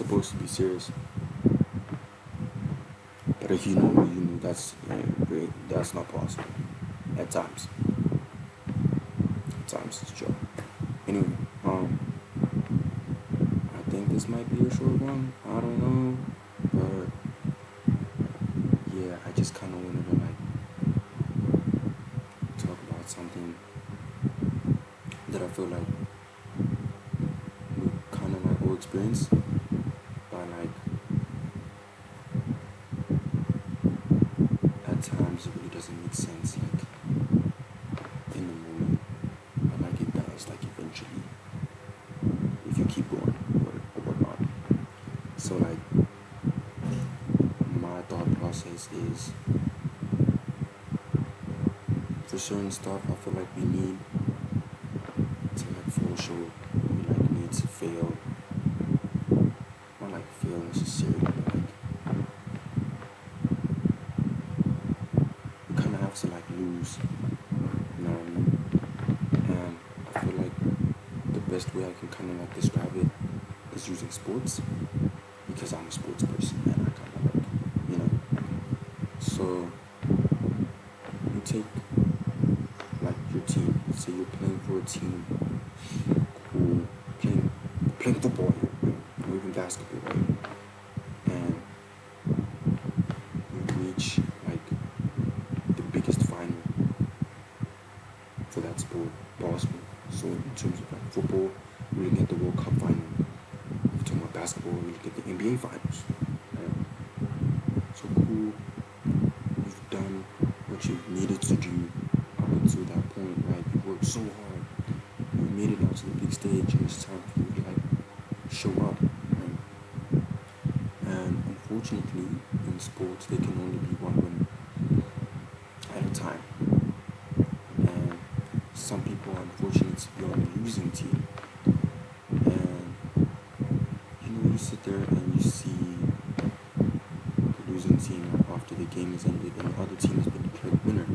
supposed to be serious. But if you know, you know that's great. That's not possible. At times. At times it's true. Anyway, I think this might be a short one. I don't know, but yeah, I just kind of wanted to like talk about something that I feel like we kind of like all experience, but like at times it really doesn't make sense like in the moment, but like it does like eventually if you keep going or whatnot. So like my thought process is for certain stuff I feel like we need to like fall short. We like need to fail. Not like fail necessarily, but like we kind of have to like lose. You know what I mean? And I feel like the best way I can kind of like describe it is using sports because I'm a sports person and I kind of like, you know. So you take like your team. Say you're playing for a team who playing football here, right? Or even basketball, right? And you reach like the biggest final for that sport possible. So in terms of like football, we look at the World Cup final. If you're talking about basketball, we look at the NBA finals. Right? So cool. You've done what you needed to do up until that point, right? You worked so hard. You made it out to the big stage, and it's time for you to like show up, right? And unfortunately, in sports, there can only be one winner at a time. And some people are unfortunate to be on the losing team. And you know, you sit there and you see the losing team after the game is ended and the other team has been declared winner.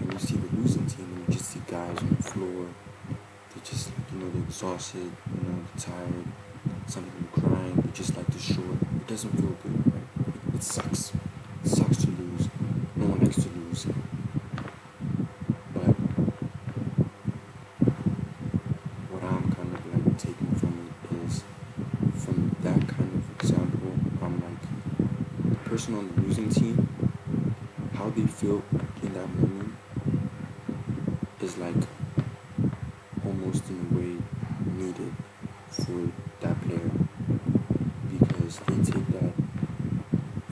And you see the losing team and you just see guys on the floor. They're just like, you know, they're exhausted, you know, they're tired. Some of them crying, they're just like this short. It doesn't feel good, right? It sucks. It sucks to lose. No one likes to lose. But what I'm kind of like taking from it is from that kind of example, I'm like the person on the losing team, how they feel in that moment is like almost in a way needed for that player because they take that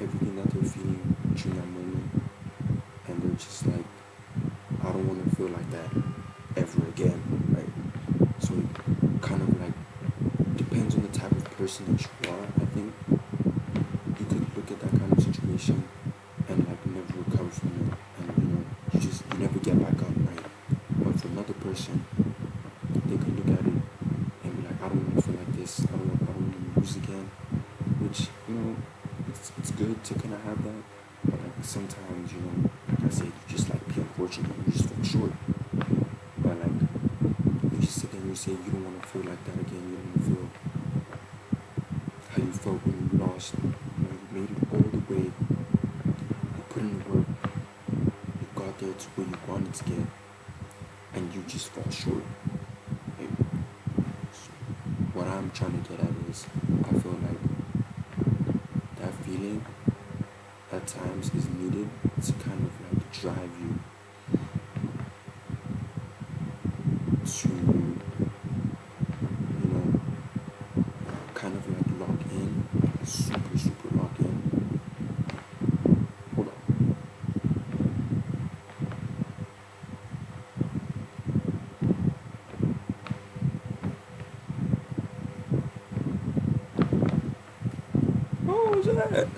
everything that they're feeling during that moment and they're just like, I don't want to feel like that ever again, right? So it kind of like depends on the type of person that you are. I think you could look at that kind of situation and like never recover from it, and you know you never get back up, right? But for another person, they could look at it and be like, I don't want to feel like this. I don't want to lose again. Which you know, it's good to kind of have that, but like sometimes you know, like I said, you just like be unfortunate. You just fall short. But like you just sit there and you say you don't want to feel like that again. You don't want to feel how you felt when you lost. You know, you made it all the way. You put in the work. You got there to where you wanted to get, and you just fall short. Like, so what I'm trying to get at is, I feel like that feeling at times is needed to kind of like drive you to, you know, kind of like lock in, super lock in. Hold on. What was that?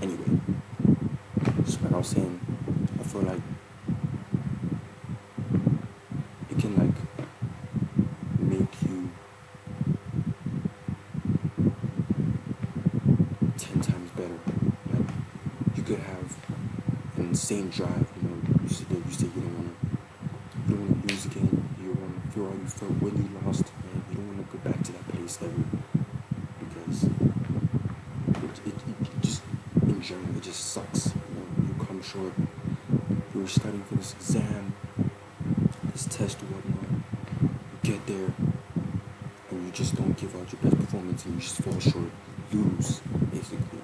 Anyway, so like I was saying, I feel like could have an insane drive. You sit there, you say you don't want to lose again. You don't want to feel how you felt when you lost, and you don't want to go back to that place ever because it just in general it just sucks. You come short. You're studying for this exam, this test or whatnot. You get there and you just don't give out your best performance and you just fall short, lose basically,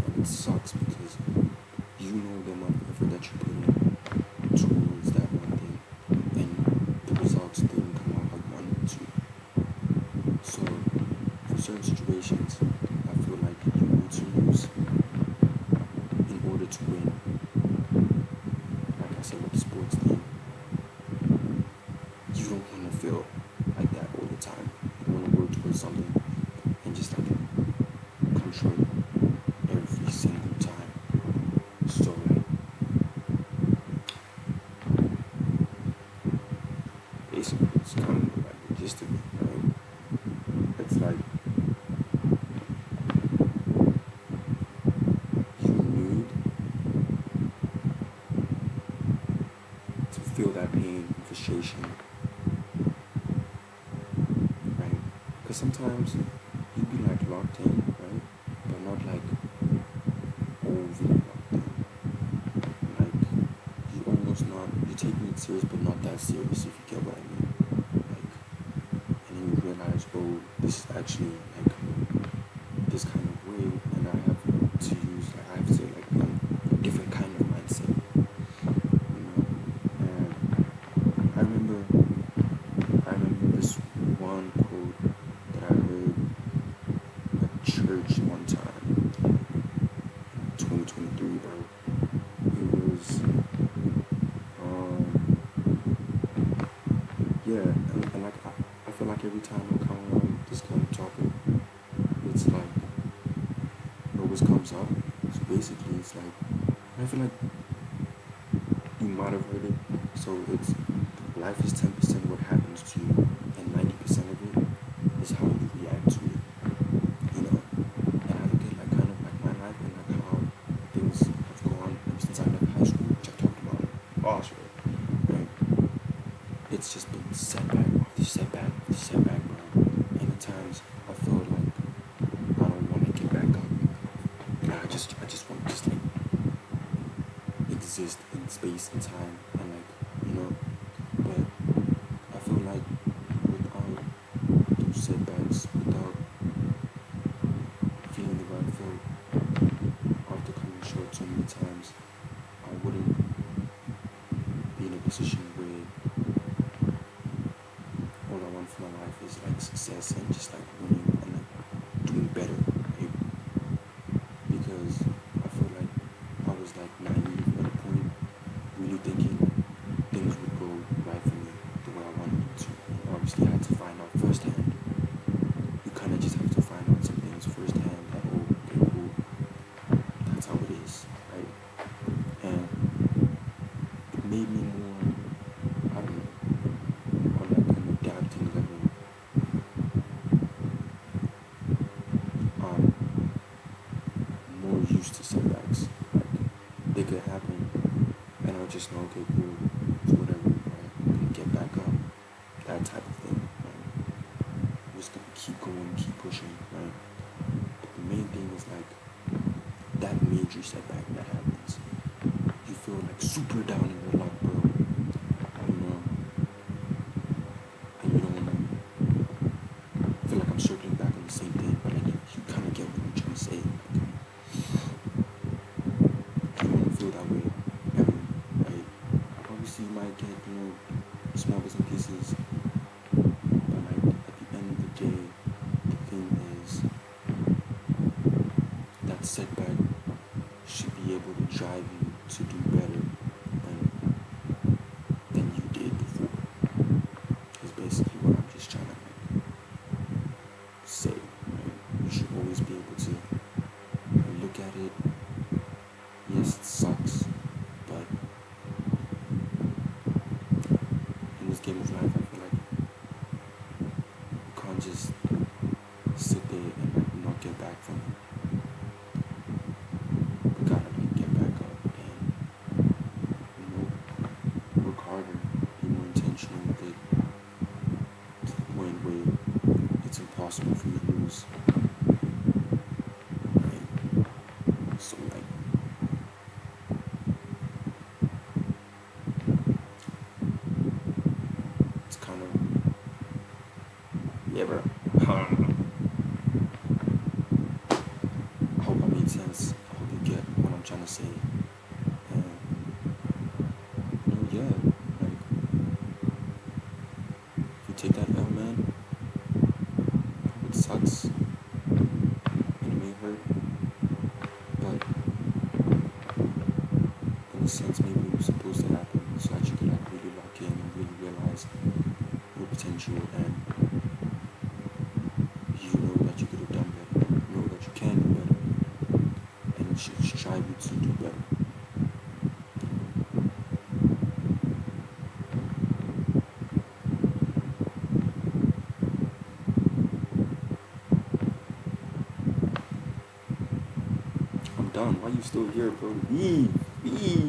and it sucks because you know the amount of effort that you put in towards that one thing, and the results didn't come out how you wanted it to. So, for certain situations, I feel like you need to lose in order to win. Like I said with the sports thing, you don't want to feel like that all the time. You want to work towards something and just like come short every single time. So, like, basically, it's kind of like the gist of it, right? It's like you need to feel that pain and frustration, right? Because sometimes you'd be like locked in, right? But not like overly locked in. Like you almost not, you're taking it serious, but not that serious, if you get what I mean. Like, and then you realize, oh, this is actually like this kind of way, and I have to use, like, I have to like a different kind of mindset, And I remember this one quote that I heard at church one time, 2023, bro. It was, yeah, and like I feel like every time I come around this kind of topic, it's like it always comes up. So basically, it's like I feel like you might have heard it. So it's life is 10% what happens to you, and 90% of it is how you react to it. And I look at like kind of like my life and like how things have gone ever since I left high school, which I talked about last year, right? It's just been setback after setback after setback, bro. And at times I feel like I don't want to get back up. I just want to just like exist in space and time and like but I feel like without those setbacks, without feeling the way I felt after coming short so many times, I wouldn't be in a position where all I want for my life is like success and just like winning and like doing better, right? Because I feel like I was like naive at a point, really thinking things would go right for me the way I wanted it to. And obviously, I had to find out firsthand. You kind of just have to find out some things firsthand that, oh, okay, cool, that's how it is, right? And it made me more, I don't know, on like an adapting level, um, more used to setbacks. Like, they could happen, and I'll just know, okay, cool, it's whatever, right? I'm gonna get back up, that type of thing, right? I'm just gonna keep going, keep pushing, right? But the main thing is like that major setback that happens, you feel like super down in your luck, bro. And you don't wanna feel like I'm circling back on the same thing, but like you kind of get what I'm trying to say. Like, you don't wanna feel that way ever, right? Obviously, you might get small bits and pieces, but like at the end of the day, the thing is that setback should be able to drive you to do better than you did before. Is basically what I'm just trying to like say. Right? You should always be able to look at it. Yes, it sucks, but in this game of life, I feel like you can't just sit there and like not get back from it. You gotta like get back yeah, like if you take that L, man, it sucks and it may hurt, but in a sense, maybe it was supposed to happen so that you could like really lock in and really realize your potential and you know that you could have done better, you know that you can do better, and you should strive to do better. I'm done. Why you still here, bro? Leave. Leave.